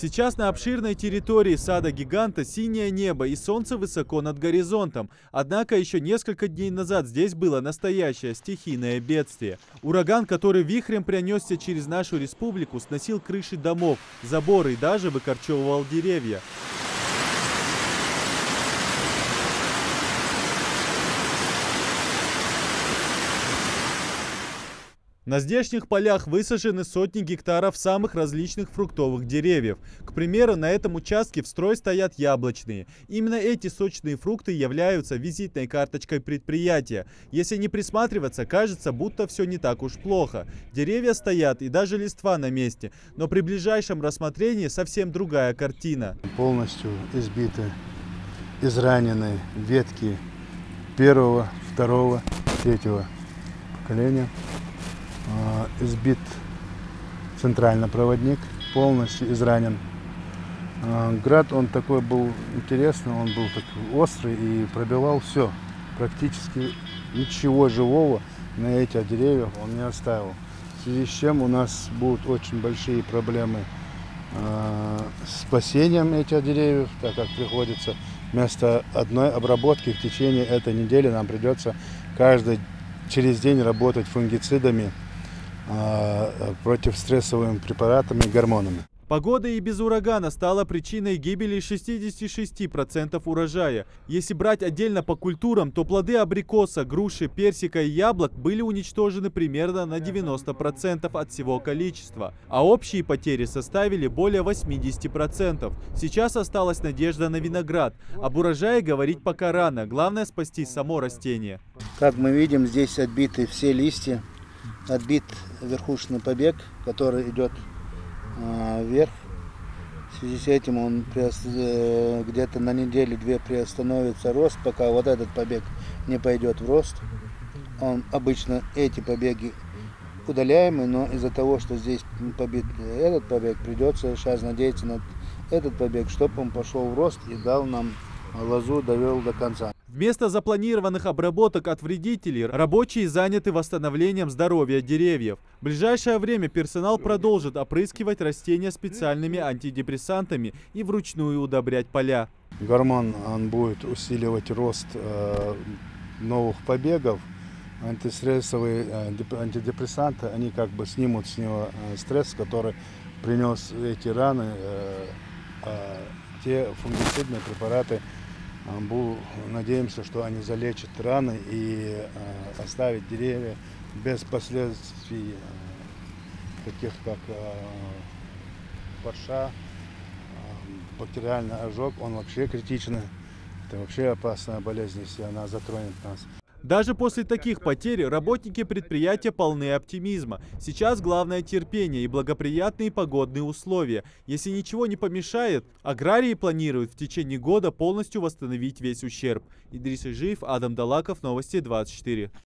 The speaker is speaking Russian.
Сейчас на обширной территории сада-гиганта синее небо и солнце высоко над горизонтом. Однако еще несколько дней назад здесь было настоящее стихийное бедствие. Ураган, который вихрем пронесся через нашу республику, сносил крыши домов, заборы и даже выкорчевывал деревья. На здешних полях высажены сотни гектаров самых различных фруктовых деревьев. К примеру, на этом участке в строй стоят яблочные. Именно эти сочные фрукты являются визитной карточкой предприятия. Если не присматриваться, кажется, будто все не так уж плохо. Деревья стоят и даже листва на месте. Но при ближайшем рассмотрении совсем другая картина. Полностью избиты, изранены ветки первого, второго, третьего поколения. Избит центральный проводник, полностью изранен. Град, он такой был интересный, он был такой острый и пробивал все. Практически ничего живого на этих деревьях он не оставил. В связи с чем у нас будут очень большие проблемы с спасением этих деревьев, так как приходится вместо одной обработки в течение этой недели нам придется через день работать фунгицидами, против стрессовыми препаратами и гормонами. Погода и без урагана стала причиной гибели 66% урожая. Если брать отдельно по культурам, то плоды абрикоса, груши, персика и яблок были уничтожены примерно на 90% от всего количества. А общие потери составили более 80%. Сейчас осталась надежда на виноград. Об урожае говорить пока рано. Главное спасти само растение. Как мы видим, здесь отбиты все листья. Отбит верхушечный побег, который идет вверх. В связи с этим он где-то на неделю-две приостановится рост, пока вот этот побег не пойдет в рост. Обычно эти побеги удаляемы, но из-за того, что здесь побит этот побег, придется сейчас надеяться на этот побег, чтобы он пошел в рост и дал нам лозу, довел до конца. Вместо запланированных обработок от вредителей, рабочие заняты восстановлением здоровья деревьев. В ближайшее время персонал продолжит опрыскивать растения специальными антидепрессантами и вручную удобрять поля. Гормон он будет усиливать рост новых побегов. Антистрессовые антидепрессанты, они как бы снимут с него стресс, который принес эти раны. Те фунгицидные препараты, надеемся, что они залечат раны и оставят деревья без последствий, таких как парша, бактериальный ожог. Он вообще критичный. Это вообще опасная болезнь, если она затронет нас. Даже после таких потерь работники предприятия полны оптимизма. Сейчас главное терпение и благоприятные погодные условия. Если ничего не помешает, аграрии планируют в течение года полностью восстановить весь ущерб. Идрис Ижиев, Адам Далаков, Новости 24.